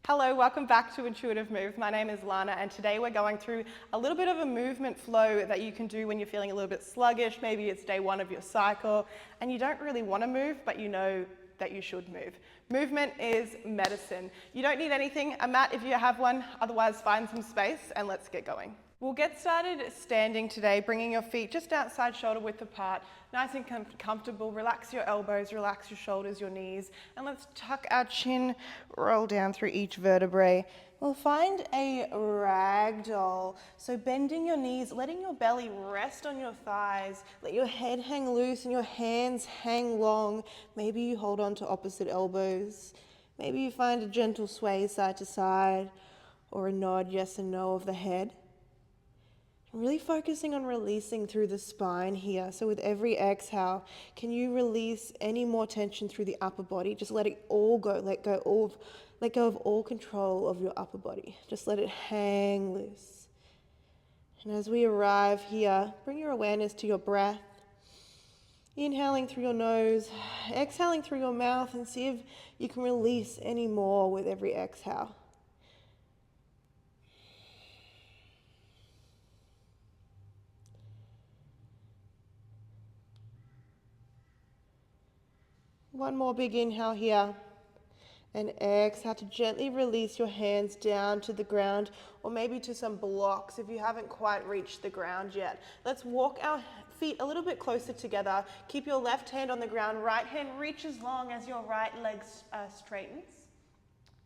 Hello, welcome back to Intuitive Move. My name is Lana and today we're going through a little bit of a movement flow that you can do when you're feeling a little bit sluggish. Maybe it's day one of your cycle and you don't really want to move, but you know that you should move. Movement is medicine. You don't need anything, a mat if you have one, otherwise find some space and let's get going. We'll get started standing today, bringing your feet just outside shoulder width apart, nice and comfortable. Relax your elbows, relax your shoulders, your knees, and let's tuck our chin, roll down through each vertebrae. We'll find a ragdoll. So bending your knees, letting your belly rest on your thighs, let your head hang loose and your hands hang long. Maybe you hold on to opposite elbows. Maybe you find a gentle sway side to side or a nod yes and no of the head. Really focusing on releasing through the spine here. So with every exhale, can you release any more tension through the upper body? Just let it all go. Let go of all control of your upper body. Just let it hang loose. And as we arrive here, bring your awareness to your breath. Inhaling through your nose, exhaling through your mouth, and see if you can release any more with every exhale. One more big inhale here, and exhale to gently release your hands down to the ground, or maybe to some blocks if you haven't quite reached the ground yet. Let's walk our feet a little bit closer together. Keep your left hand on the ground, right hand reaches long as your right leg straightens.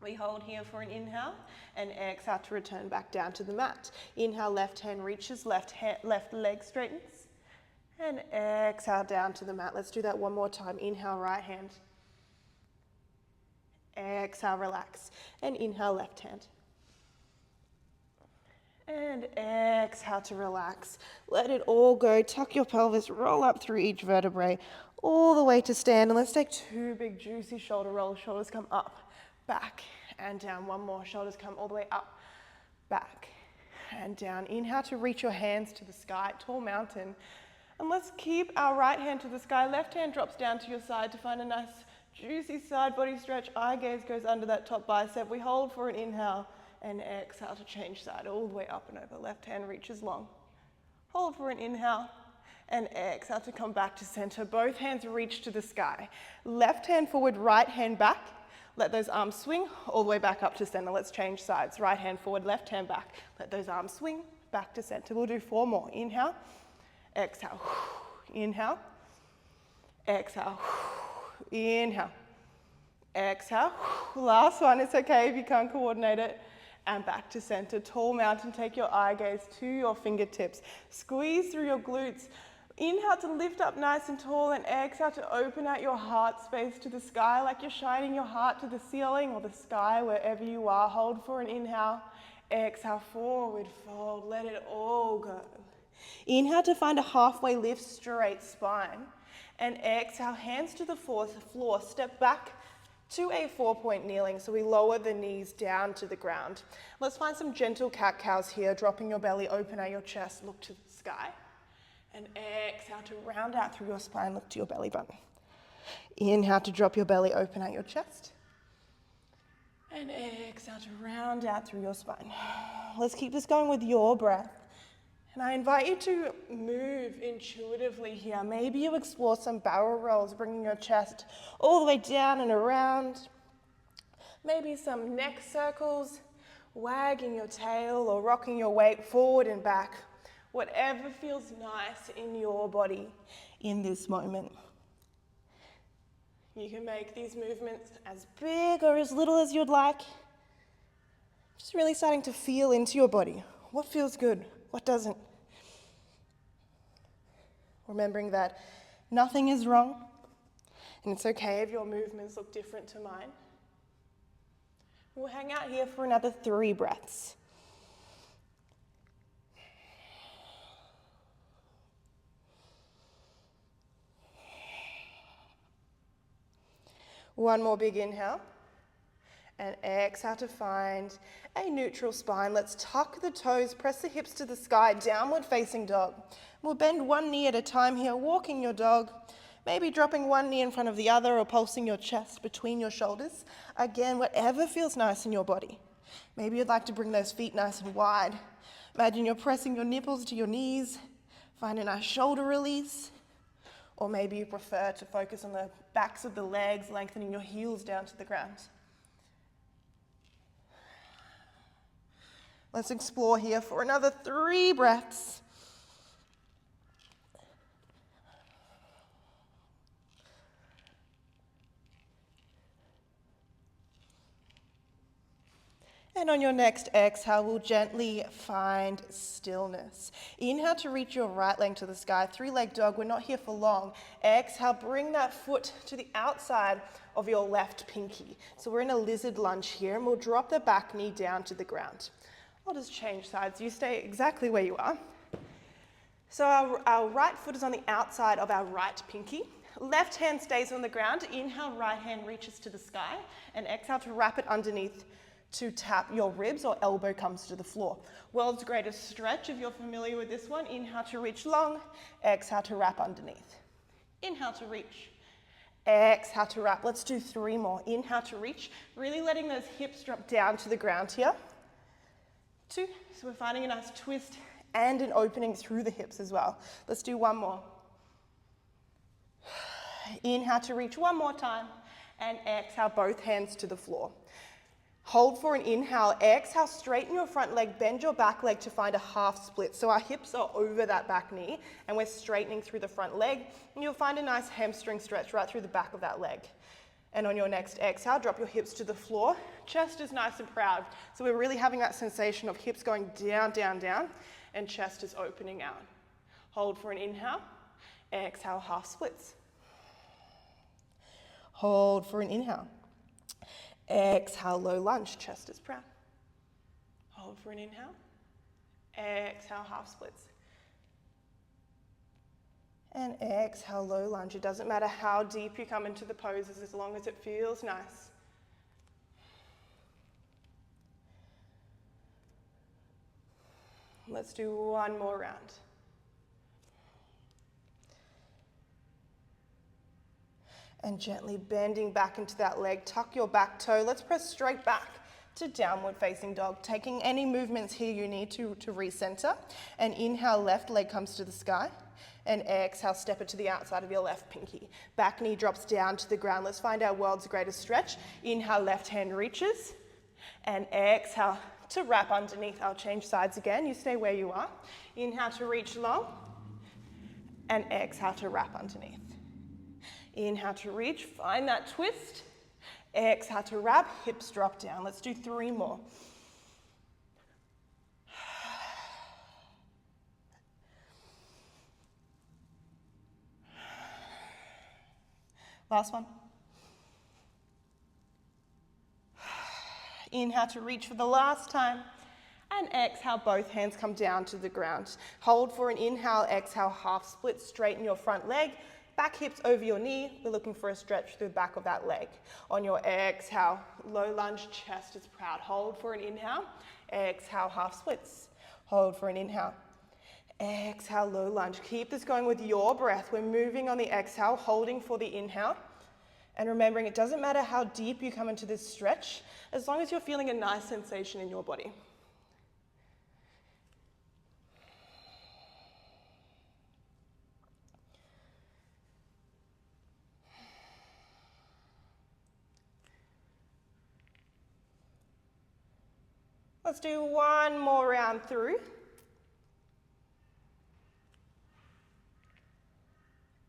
We hold here for an inhale, and exhale to return back down to the mat. Inhale, left hand reaches, left leg straightens. And exhale down to the mat. Let's do that one more time. Inhale, right hand. Exhale, relax. And inhale, left hand. And exhale to relax. Let it all go. Tuck your pelvis, roll up through each vertebrae, all the way to stand. And let's take two big juicy shoulder rolls. Shoulders come up, back, and down. One more. Shoulders come all the way up, back, and down. Inhale to reach your hands to the sky, tall mountain. And let's keep our right hand to the sky. Left hand drops down to your side to find a nice juicy side body stretch. Eye gaze goes under that top bicep. We hold for an inhale and exhale to change side all the way up and over. Left hand reaches long. Hold for an inhale and exhale to come back to center. Both hands reach to the sky. Left hand forward, right hand back. Let those arms swing all the way back up to center. Let's change sides. Right hand forward, left hand back. Let those arms swing back to center. We'll do 4 more. Inhale. Exhale, inhale, exhale, inhale, exhale. Last one, it's okay if you can't coordinate it. And back to center, tall mountain. Take your eye gaze to your fingertips. Squeeze through your glutes. Inhale to lift up nice and tall, and exhale to open out your heart space to the sky like you're shining your heart to the ceiling or the sky, wherever you are. Hold for an inhale. Exhale, forward fold. Let it all go. Inhale to find a halfway lift, straight spine. And exhale, hands to the floor. Step back to a 4-point kneeling. So we lower the knees down to the ground. Let's find some gentle cat-cows here. Dropping your belly, open out your chest, look to the sky. And exhale to round out through your spine, look to your belly button. Inhale to drop your belly, open out your chest. And exhale to round out through your spine. Let's keep this going with your breath. And I invite you to move intuitively here. Maybe you explore some barrel rolls, bringing your chest all the way down and around. Maybe some neck circles, wagging your tail or rocking your weight forward and back. Whatever feels nice in your body in this moment. You can make these movements as big or as little as you'd like. Just really starting to feel into your body. What feels good? What doesn't? Remembering that nothing is wrong, and it's okay if your movements look different to mine. We'll hang out here for another 3 breaths. One more big inhale. And exhale to find a neutral spine. Let's tuck the toes, press the hips to the sky, downward facing dog. We'll bend one knee at a time here, walking your dog. Maybe dropping one knee in front of the other or pulsing your chest between your shoulders. Again, whatever feels nice in your body. Maybe you'd like to bring those feet nice and wide. Imagine you're pressing your nipples to your knees. Find a nice shoulder release. Or maybe you prefer to focus on the backs of the legs, lengthening your heels down to the ground. Let's explore here for another 3 breaths. And on your next exhale, we'll gently find stillness. Inhale to reach your right leg to the sky, 3-leg dog. We're not here for long. Exhale, bring that foot to the outside of your left pinky. So we're in a lizard lunge here, and we'll drop the back knee down to the ground. I'll just change sides. You stay exactly where you are. So our right foot is on the outside of our right pinky. Left hand stays on the ground. Inhale, right hand reaches to the sky, and exhale to wrap it underneath to tap your ribs or elbow comes to the floor. World's greatest stretch, if you're familiar with this one. Inhale to reach long, exhale to wrap underneath. Inhale to reach, exhale to wrap. Let's do 3 more. Inhale to reach, really letting those hips drop down to the ground here. 2, so we're finding a nice twist and an opening through the hips as well. Let's do 1 more. Inhale to reach 1 more time, and exhale, both hands to the floor. Hold for an inhale. Exhale, straighten your front leg, bend your back leg to find a half split. So our hips are over that back knee, and we're straightening through the front leg, and you'll find a nice hamstring stretch right through the back of that leg. And on your next exhale, drop your hips to the floor. Chest is nice and proud. So we're really having that sensation of hips going down, down, down, and chest is opening out. Hold for an inhale. Exhale, half splits. Hold for an inhale. Exhale, low lunge, chest is proud. Hold for an inhale. Exhale, half splits. And exhale, low lunge. It doesn't matter how deep you come into the poses as long as it feels nice. Let's do 1 more round. And gently bending back into that leg, tuck your back toe. Let's press straight back to downward facing dog. Taking any movements here you need to recenter. And inhale, left leg comes to the sky. And exhale, step it to the outside of your left pinky. Back knee drops down to the ground. Let's find our world's greatest stretch. Inhale, left hand reaches. And exhale to wrap underneath. I'll change sides again. You stay where you are. Inhale to reach long. And exhale to wrap underneath. Inhale to reach, find that twist. Exhale to wrap, hips drop down. Let's do 3 more. Last one. Inhale to reach for the last time. And exhale, both hands come down to the ground. Hold for an inhale, exhale, half split, straighten your front leg. Back hips over your knee. We're looking for a stretch through the back of that leg. On your exhale, low lunge, chest is proud. Hold for an inhale. Exhale, half splits. Hold for an inhale. Exhale, low lunge. Keep this going with your breath. We're moving on the exhale, holding for the inhale. And remembering it doesn't matter how deep you come into this stretch, as long as you're feeling a nice sensation in your body. Let's do 1 more round through.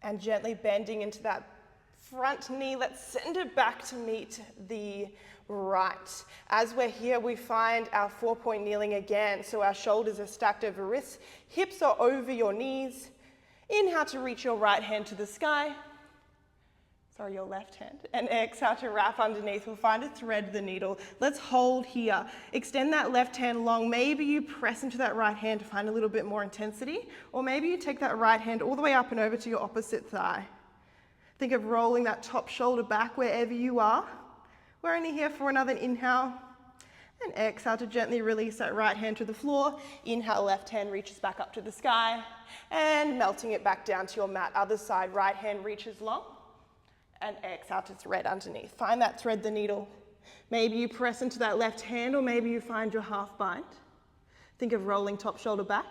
And gently bending into that front knee. Let's send it back to meet the right. As we're here, we find our 4-point kneeling again. So our shoulders are stacked over wrists. Hips are over your knees. Inhale to reach your right hand to the sky. Sorry, your left hand. And exhale to wrap underneath. We'll find a thread the needle. Let's hold here. Extend that left hand long. Maybe you press into that right hand to find a little bit more intensity. Or maybe you take that right hand all the way up and over to your opposite thigh. Think of rolling that top shoulder back wherever you are. We're only here for another inhale And exhale to gently release that right hand to the floor. Inhale, left hand reaches back up to the sky. And melting it back down to your mat. Other side, right hand reaches long. And exhale to thread underneath. Find that thread the needle. Maybe you press into that left hand, or maybe you find your half bind. Think of rolling top shoulder back.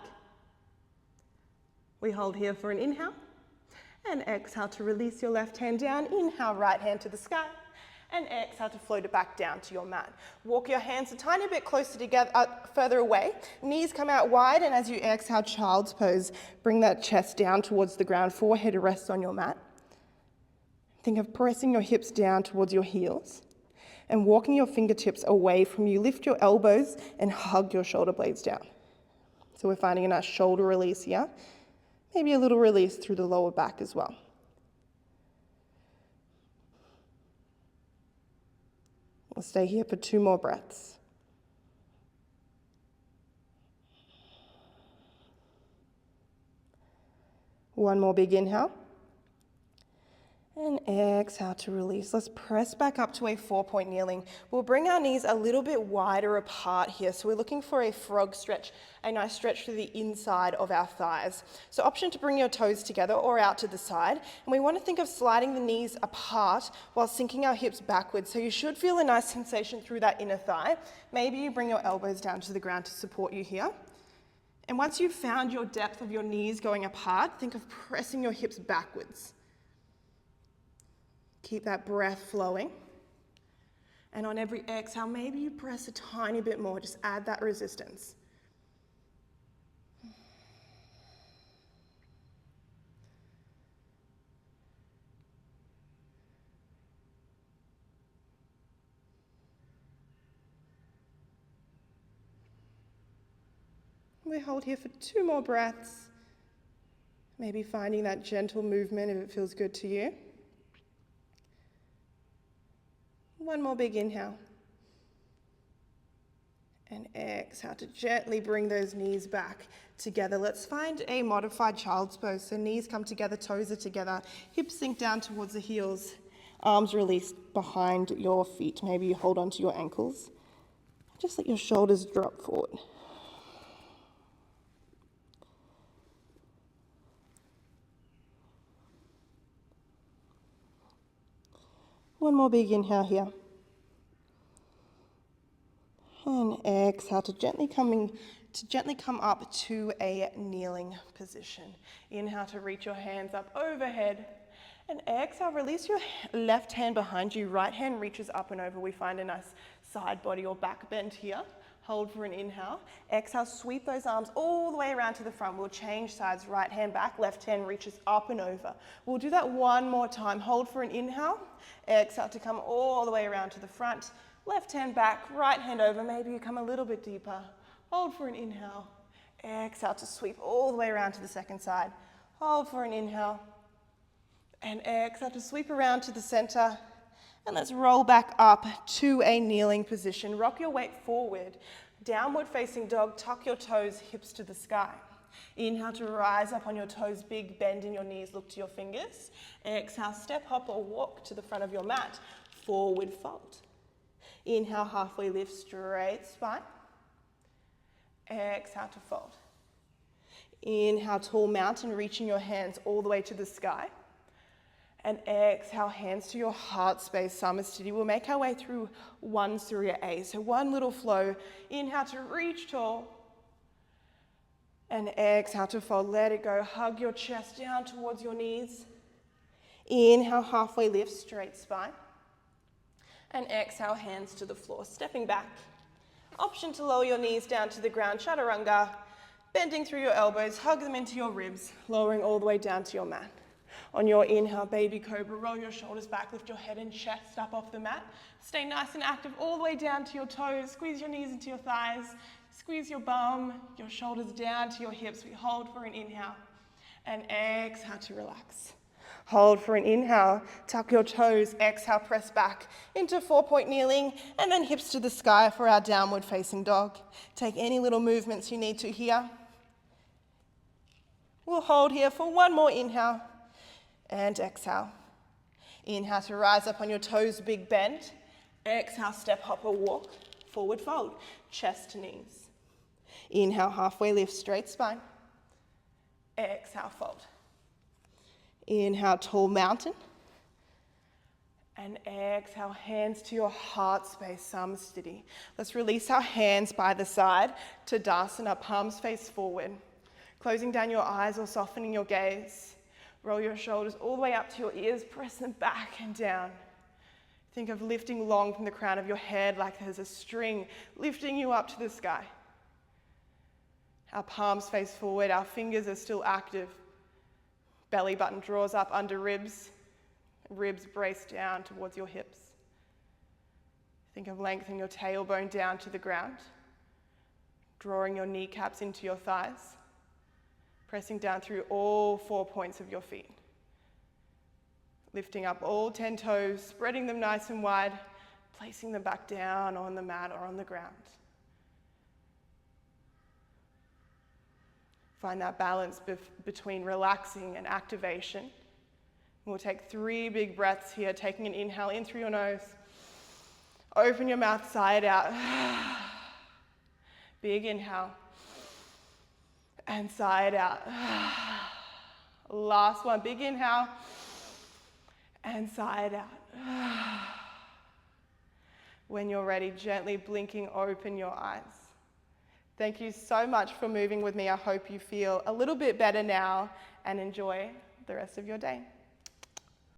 We hold here for an inhale. And exhale to release your left hand down. Inhale, right hand to the sky. And exhale to float it back down to your mat. Walk your hands a tiny bit closer together, further away. Knees come out wide, and as you exhale, child's pose, bring that chest down towards the ground, forehead rests on your mat. Think of pressing your hips down towards your heels and walking your fingertips away from you. Lift your elbows and hug your shoulder blades down. So we're finding a nice shoulder release here. Maybe a little release through the lower back as well. We'll stay here for 2 more breaths. One more big inhale. And exhale to release. Let's press back up to a 4-point kneeling. We'll bring our knees a little bit wider apart here. So we're looking for a frog stretch, a nice stretch through the inside of our thighs. So option to bring your toes together or out to the side. And we want to think of sliding the knees apart while sinking our hips backwards. So you should feel a nice sensation through that inner thigh. Maybe you bring your elbows down to the ground to support you here. And once you've found your depth of your knees going apart, think of pressing your hips backwards. Keep that breath flowing. And on every exhale, maybe you press a tiny bit more. Just add that resistance. We hold here for 2 more breaths. Maybe finding that gentle movement if it feels good to you. One more big inhale. And exhale to gently bring those knees back together. Let's find a modified child's pose. So knees come together, toes are together, hips sink down towards the heels, arms released behind your feet. Maybe you hold onto your ankles. Just let your shoulders drop forward. One more big inhale here. And exhale to gently come up to a kneeling position. Inhale to reach your hands up overhead. And exhale, release your left hand behind you. Right hand reaches up and over. We find a nice side body or back bend here. Hold for an inhale. Exhale, sweep those arms all the way around to the front. We'll change sides. Right hand back, left hand reaches up and over. We'll do that one more time. Hold for an inhale. Exhale to come all the way around to the front. Left hand back, right hand over. Maybe you come a little bit deeper. Hold for an inhale. Exhale to sweep all the way around to the second side. Hold for an inhale. And exhale to sweep around to the center. And let's roll back up to a kneeling position. Rock your weight forward. Downward facing dog, tuck your toes, hips to the sky. Inhale to rise up on your toes, big bend in your knees, look to your fingers. Exhale, step, hop or walk to the front of your mat. Forward fold. Inhale, halfway lift, straight spine. Exhale to fold. Inhale, tall mountain, reaching your hands all the way to the sky. And exhale, hands to your heart space, Samasthiti. We'll make our way through one Surya A. So one little flow. Inhale to reach tall. And exhale to fold. Let it go. Hug your chest down towards your knees. Inhale, halfway lift, straight spine. And exhale, hands to the floor, stepping back. Option to lower your knees down to the ground, chaturanga. Bending through your elbows, hug them into your ribs, lowering all the way down to your mat. On your inhale, baby cobra, roll your shoulders back, lift your head and chest up off the mat. Stay nice and active all the way down to your toes. Squeeze your knees into your thighs. Squeeze your bum, your shoulders down to your hips. We hold for an inhale. And exhale to relax. Hold for an inhale. Tuck your toes. Exhale, press back into 4-point kneeling. And then hips to the sky for our downward facing dog. Take any little movements you need to here. We'll hold here for one more inhale. And exhale. Inhale to rise up on your toes, big bend. Exhale, step, hop or walk. Forward fold, chest to knees. Inhale, halfway lift, straight spine. Exhale, fold. Inhale, tall mountain. And exhale, hands to your heart space, Samastiti. Let's release our hands by the side, Tadasana, palms face forward. Closing down your eyes or softening your gaze. Roll your shoulders all the way up to your ears, press them back and down. Think of lifting long from the crown of your head like there's a string lifting you up to the sky. Our palms face forward, our fingers are still active. Belly button draws up under ribs. Ribs brace down towards your hips. Think of lengthening your tailbone down to the ground. Drawing your kneecaps into your thighs. Pressing down through all 4 points of your feet. Lifting up all 10 toes, spreading them nice and wide, placing them back down on the mat or on the ground. Find that balance between relaxing and activation. We'll take 3 big breaths here, taking an inhale in through your nose. Open your mouth, sigh it out. Big inhale. And sigh it out. Last one, big inhale. And sigh it out. When you're ready, gently blinking, open your eyes. Thank you so much for moving with me. I hope you feel a little bit better now and enjoy the rest of your day.